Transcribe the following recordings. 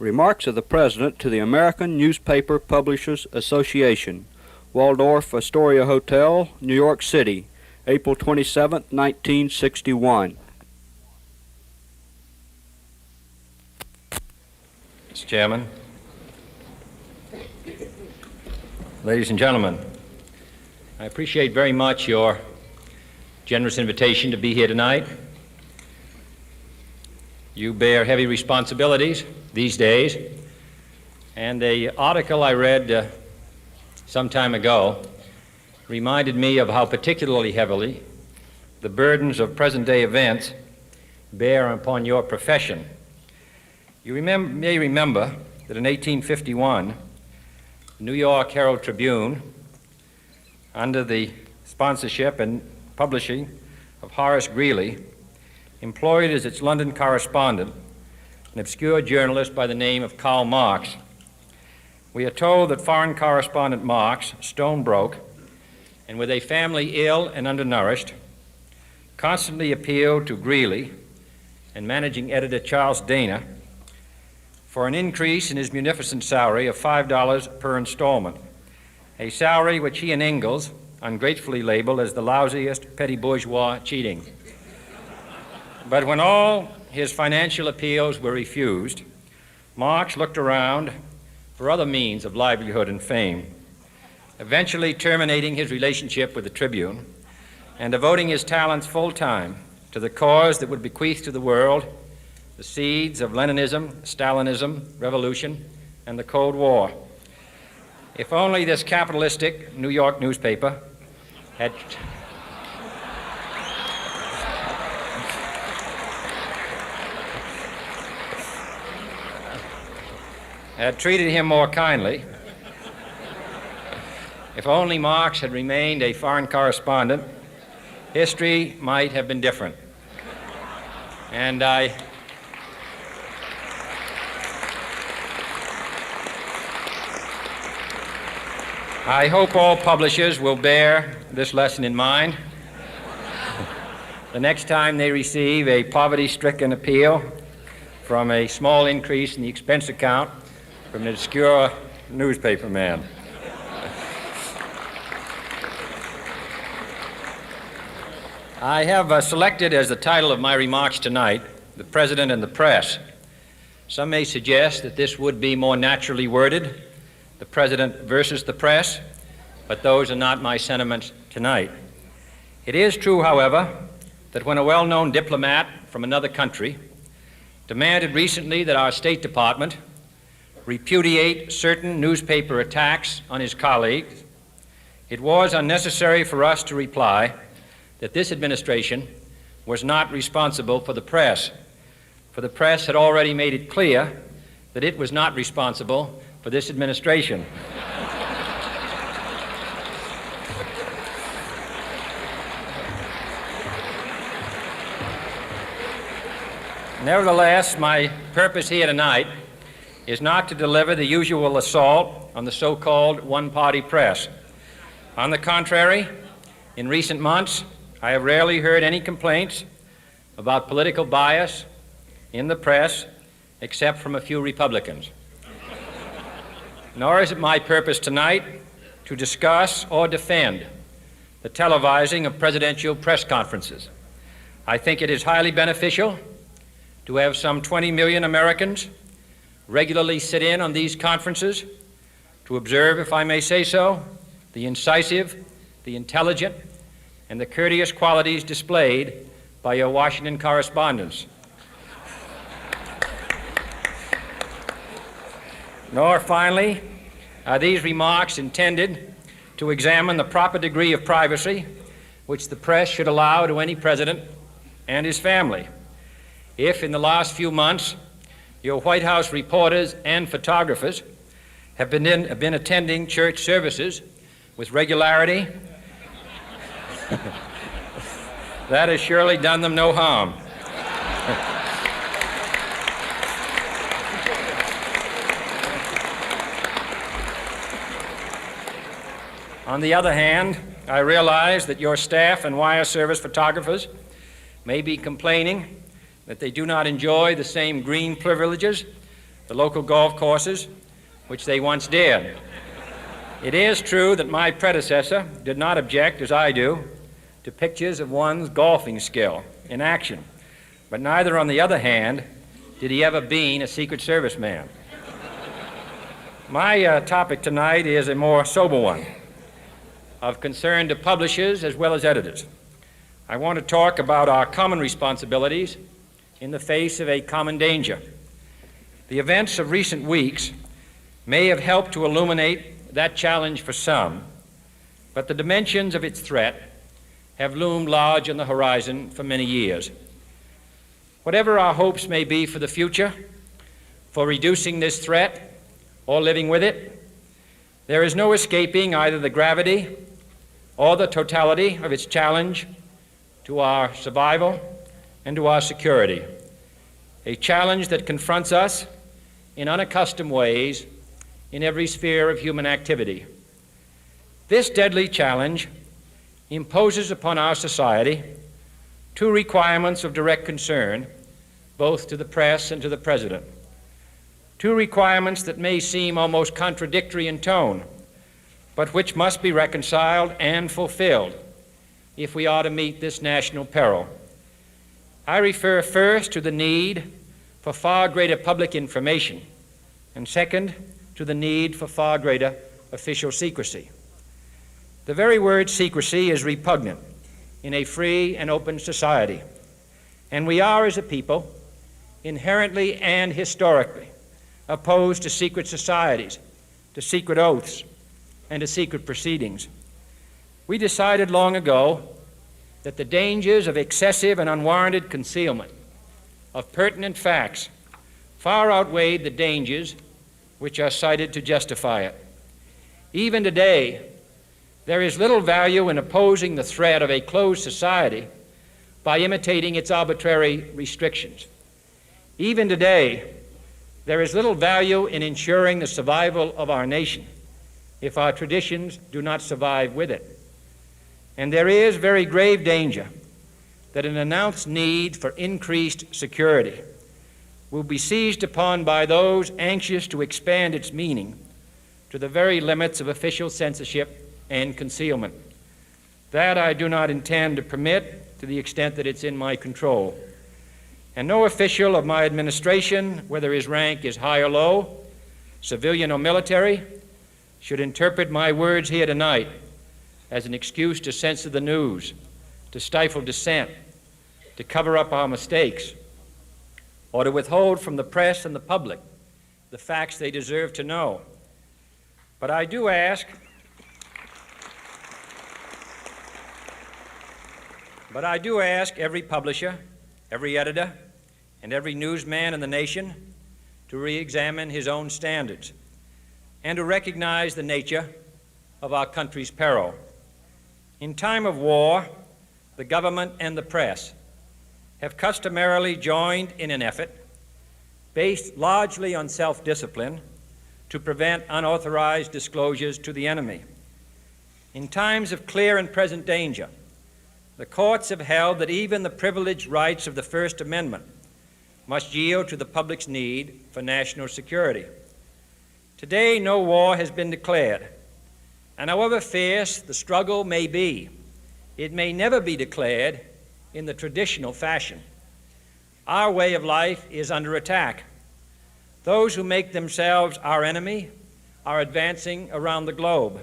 Remarks of the President to the American Newspaper Publishers Association, Waldorf Astoria Hotel, New York City, April 27, 1961. Mr. Chairman, ladies and gentlemen, I appreciate very much your generous invitation to be here tonight. You bear heavy responsibilities these days, and the article I read some time ago reminded me of how particularly heavily the burdens of present-day events bear upon your profession. You may remember that in 1851, the New York Herald Tribune, under the sponsorship and publishing of Horace Greeley, employed as its London correspondent an obscure journalist by the name of Karl Marx. We are told that foreign correspondent Marx, stone broke, and with a family ill and undernourished, constantly appealed to Greeley and managing editor Charles Dana for an increase in his munificent salary of $5 per installment, a salary which he and Ingalls ungratefully labeled as the lousiest petty bourgeois cheating. But when all his financial appeals were refused, Marx looked around for other means of livelihood and fame, eventually terminating his relationship with the Tribune and devoting his talents full-time to the cause that would bequeath to the world the seeds of Leninism, Stalinism, revolution, and the Cold War. If only this capitalistic New York newspaper had treated him more kindly, if only Marx had remained a foreign correspondent, history might have been different. And I hope all publishers will bear this lesson in mind the next time they receive a poverty-stricken appeal from a small increase in the expense account from an obscure newspaper man. I have selected as the title of my remarks tonight, "The President and the Press." Some may suggest that this would be more naturally worded, "The President versus the Press," but those are not my sentiments tonight. It is true, however, that when a well-known diplomat from another country demanded recently that our State Department repudiate certain newspaper attacks on his colleagues, it was unnecessary for us to reply that this administration was not responsible for the press, for the press had already made it clear that it was not responsible for this administration. Nevertheless, my purpose here tonight is not to deliver the usual assault on the so-called one-party press. On the contrary, in recent months, I have rarely heard any complaints about political bias in the press, except from a few Republicans. Nor is it my purpose tonight to discuss or defend the televising of presidential press conferences. I think it is highly beneficial to have some 20 million Americans regularly sit in on these conferences to observe, if I may say so, the incisive, the intelligent, and the courteous qualities displayed by your Washington correspondents. Nor, finally, are these remarks intended to examine the proper degree of privacy which the press should allow to any president and his family. If, in the last few months, your White House reporters and photographers have been attending church services with regularity, that has surely done them no harm. On the other hand, I realize that your staff and wire service photographers may be complaining that they do not enjoy the same green privileges the local golf courses, which they once did. It is true that my predecessor did not object, as I do, to pictures of one's golfing skill in action, but neither, on the other hand, did he ever bean a Secret Service man. My topic tonight is a more sober one, of concern to publishers as well as editors. I want to talk about our common responsibilities in the face of a common danger. The events of recent weeks may have helped to illuminate that challenge for some, but the dimensions of its threat have loomed large on the horizon for many years. Whatever our hopes may be for the future, for reducing this threat or living with it, there is no escaping either the gravity or the totality of its challenge to our survival and to our security, a challenge that confronts us in unaccustomed ways in every sphere of human activity. This deadly challenge imposes upon our society two requirements of direct concern, both to the press and to the President. Two requirements that may seem almost contradictory in tone, but which must be reconciled and fulfilled if we are to meet this national peril. I refer first to the need for far greater public information, and second, to the need for far greater official secrecy. The very word secrecy is repugnant in a free and open society, and we are, as a people, inherently and historically opposed to secret societies, to secret oaths, and to secret proceedings. We decided long ago that the dangers of excessive and unwarranted concealment of pertinent facts far outweighed the dangers which are cited to justify it. Even today, there is little value in opposing the threat of a closed society by imitating its arbitrary restrictions. Even today, there is little value in ensuring the survival of our nation if our traditions do not survive with it. And there is very grave danger that an announced need for increased security will be seized upon by those anxious to expand its meaning to the very limits of official censorship and concealment. That I do not intend to permit to the extent that it's in my control. And no official of my administration, whether his rank is high or low, civilian or military, should interpret my words here tonight as an excuse to censor the news, to stifle dissent, to cover up our mistakes, or to withhold from the press and the public the facts they deserve to know. But I do ask every publisher, every editor, and every newsman in the nation to re-examine his own standards and to recognize the nature of our country's peril. In time of war, the government and the press have customarily joined in an effort based largely on self-discipline to prevent unauthorized disclosures to the enemy. In times of clear and present danger, the courts have held that even the privileged rights of the First Amendment must yield to the public's need for national security. Today, no war has been declared, and however fierce the struggle may be, it may never be declared in the traditional fashion. Our way of life is under attack. Those who make themselves our enemy are advancing around the globe.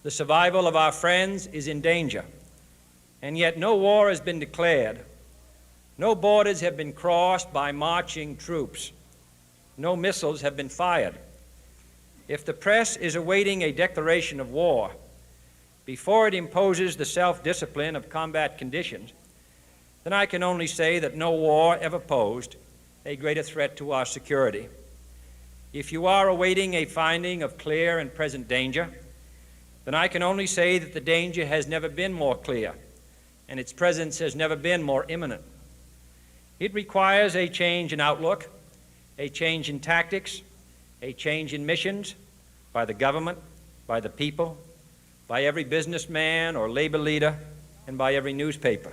The survival of our friends is in danger, and yet no war has been declared. No borders have been crossed by marching troops. No missiles have been fired. If the press is awaiting a declaration of war before it imposes the self-discipline of combat conditions, then I can only say that no war ever posed a greater threat to our security. If you are awaiting a finding of clear and present danger, then I can only say that the danger has never been more clear, and its presence has never been more imminent. It requires a change in outlook, a change in tactics, a change in missions by the government, by the people, by every businessman or labor leader, and by every newspaper.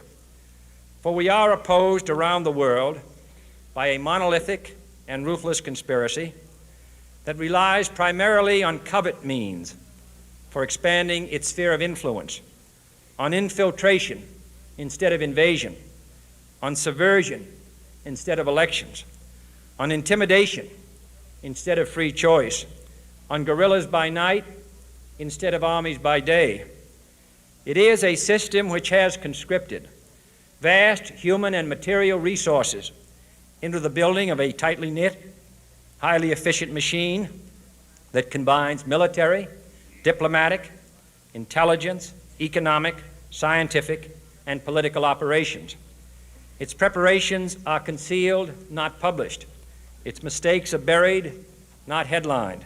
For we are opposed around the world by a monolithic and ruthless conspiracy that relies primarily on covert means for expanding its sphere of influence, on infiltration instead of invasion, on subversion instead of elections, on intimidation instead of free choice, on guerrillas by night instead of armies by day. It is a system which has conscripted vast human and material resources into the building of a tightly knit, highly efficient machine that combines military, diplomatic, intelligence, economic, scientific, and political operations. Its preparations are concealed, not published. Its mistakes are buried, not headlined.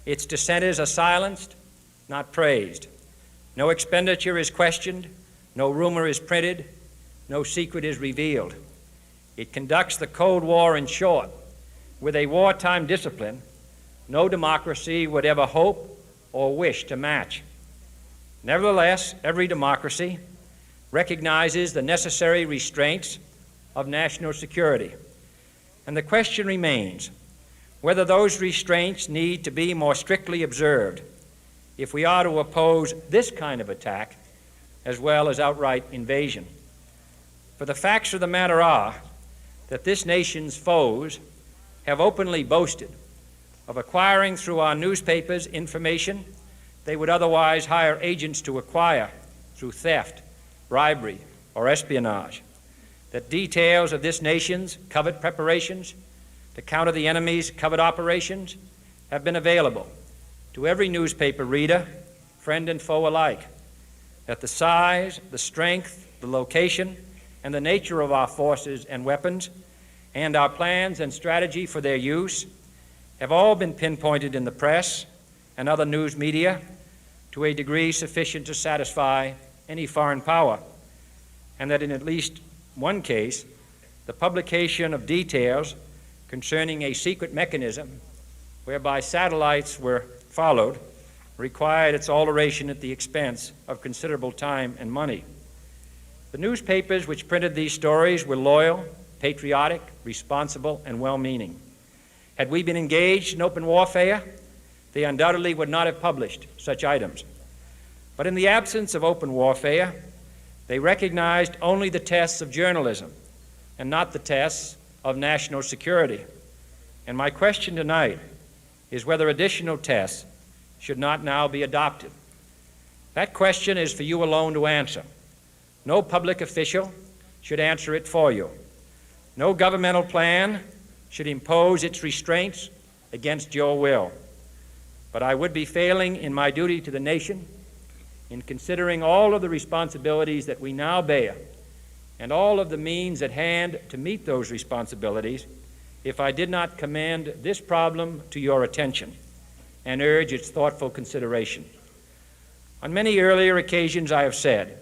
Its dissenters are silenced, not praised. No expenditure is questioned, no rumor is printed, no secret is revealed. It conducts the Cold War, in short, with a wartime discipline no democracy would ever hope or wish to match. Nevertheless, every democracy recognizes the necessary restraints of national security, and the question remains whether those restraints need to be more strictly observed if we are to oppose this kind of attack as well as outright invasion. For the facts of the matter are that this nation's foes have openly boasted of acquiring through our newspapers information they would otherwise hire agents to acquire through theft, bribery, or espionage, that details of this nation's covert preparations to counter the enemy's covert operations have been available to every newspaper reader, friend and foe alike, that the size, the strength, the location, and the nature of our forces and weapons, and our plans and strategy for their use have all been pinpointed in the press and other news media to a degree sufficient to satisfy any foreign power, and that in at least one case, the publication of details concerning a secret mechanism whereby satellites were followed required its alteration at the expense of considerable time and money. The newspapers which printed these stories were loyal, patriotic, responsible, and well-meaning. Had we been engaged in open warfare, they undoubtedly would not have published such items. But in the absence of open warfare, they recognized only the tests of journalism and not the tests of national security. And my question tonight is whether additional tests should not now be adopted. That question is for you alone to answer. No public official should answer it for you. No governmental plan should impose its restraints against your will. But I would be failing in my duty to the nation in considering all of the responsibilities that we now bear and all of the means at hand to meet those responsibilities if I did not commend this problem to your attention and urge its thoughtful consideration. On many earlier occasions I have said,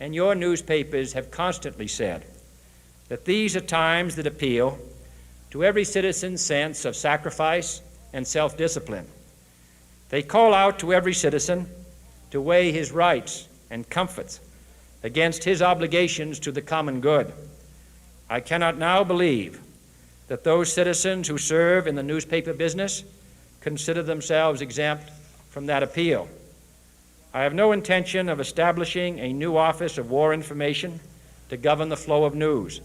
and your newspapers have constantly said, that these are times that appeal to every citizen's sense of sacrifice and self-discipline. They call out to every citizen to weigh his rights and comforts against his obligations to the common good. I cannot now believe that those citizens who serve in the newspaper business consider themselves exempt from that appeal. I have no intention of establishing a new Office of War Information to govern the flow of news.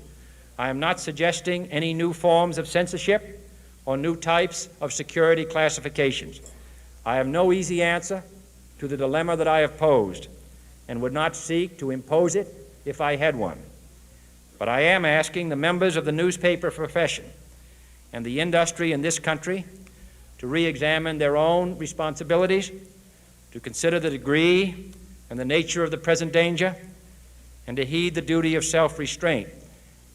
I am not suggesting any new forms of censorship or new types of security classifications. I have no easy answer to the dilemma that I have posed and would not seek to impose it if I had one. But I am asking the members of the newspaper profession and the industry in this country to re-examine their own responsibilities, to consider the degree and the nature of the present danger, and to heed the duty of self-restraint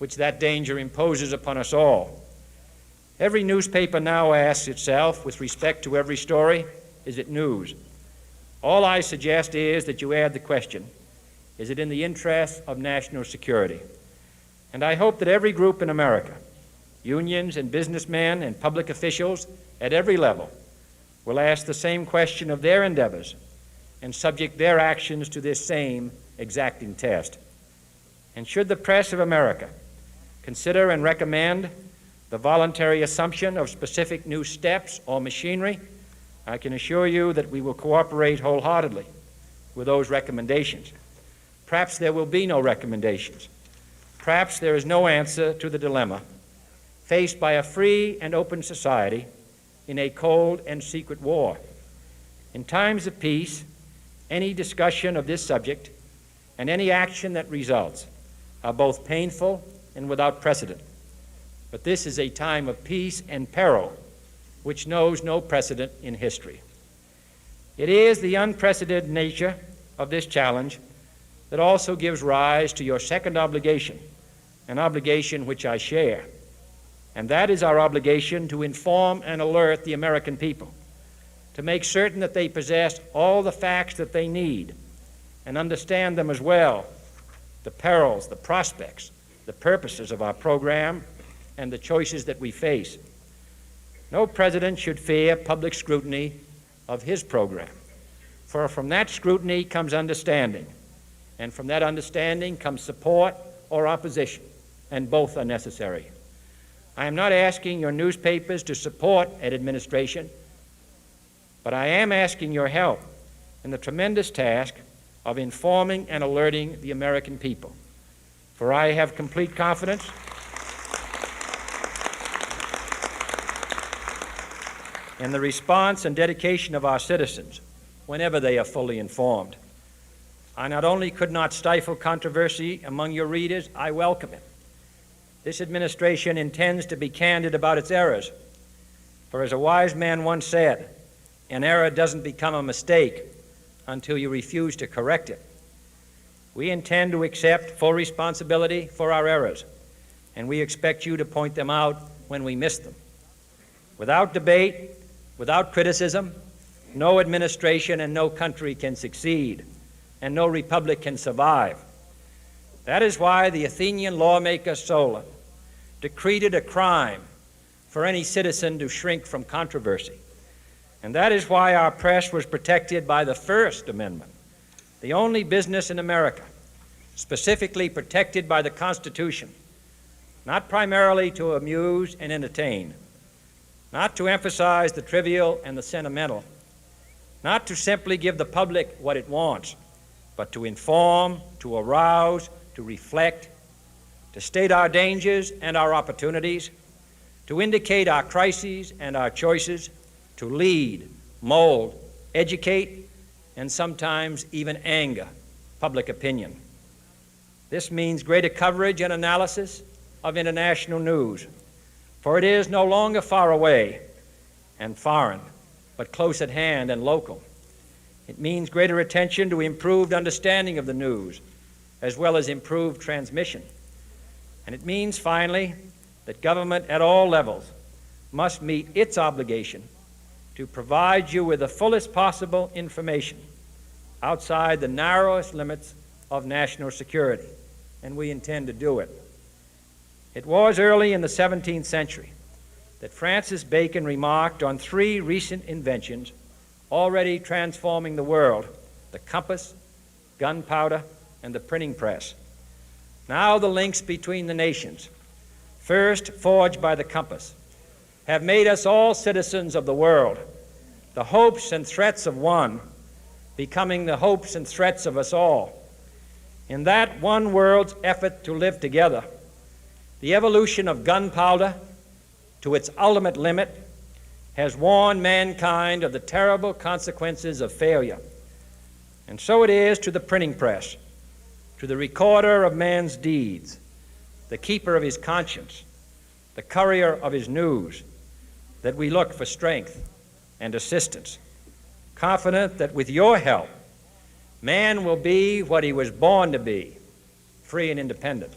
which that danger imposes upon us all. Every newspaper now asks itself, with respect to every story, is it news? All I suggest is that you add the question, is it in the interest of national security? And I hope that every group in America, unions and businessmen and public officials at every level, will ask the same question of their endeavors and subject their actions to this same exacting test. And should the press of America consider and recommend the voluntary assumption of specific new steps or machinery, I can assure you that we will cooperate wholeheartedly with those recommendations. Perhaps there will be no recommendations. Perhaps there is no answer to the dilemma faced by a free and open society in a cold and secret war. In times of peace, any discussion of this subject and any action that results are both painful and without precedent. But this is a time of peace and peril which knows no precedent in history. It is the unprecedented nature of this challenge that also gives rise to your second obligation, an obligation which I share, and that is our obligation to inform and alert the American people, to make certain that they possess all the facts that they need and understand them as well, the perils, the prospects, the purposes of our program, and the choices that we face. No president should fear public scrutiny of his program, for from that scrutiny comes understanding, and from that understanding comes support or opposition, and both are necessary. I am not asking your newspapers to support an administration, but I am asking your help in the tremendous task of informing and alerting the American people. For I have complete confidence in the response and dedication of our citizens whenever they are fully informed. I not only could not stifle controversy among your readers, I welcome it. This administration intends to be candid about its errors. For as a wise man once said, an error doesn't become a mistake until you refuse to correct it. We intend to accept full responsibility for our errors, and we expect you to point them out when we miss them. Without debate, without criticism, no administration and no country can succeed, and no republic can survive. That is why the Athenian lawmaker Solon decreed it a crime for any citizen to shrink from controversy. And that is why our press was protected by the First Amendment, the only business in America specifically protected by the Constitution, not primarily to amuse and entertain, not to emphasize the trivial and the sentimental, not to simply give the public what it wants, but to inform, to arouse, to reflect, to state our dangers and our opportunities, to indicate our crises and our choices, to lead, mold, educate, and sometimes even anger public opinion. This means greater coverage and analysis of international news, for it is no longer far away and foreign, but close at hand and local. It means greater attention to improved understanding of the news, as well as improved transmission. And it means, finally, that government at all levels must meet its obligation to provide you with the fullest possible information outside the narrowest limits of national security, and we intend to do it. It was early in the 17th century that Francis Bacon remarked on three recent inventions already transforming the world: the compass, gunpowder, and the printing press. Now the links between the nations, first forged by the compass, have made us all citizens of the world, the hopes and threats of one becoming the hopes and threats of us all. In that one world's effort to live together, the evolution of gunpowder to its ultimate limit has warned mankind of the terrible consequences of failure. And so it is to the printing press, to the recorder of man's deeds, the keeper of his conscience, the courier of his news, that we look for strength and assistance, confident that with your help, man will be what he was born to be, free and independent.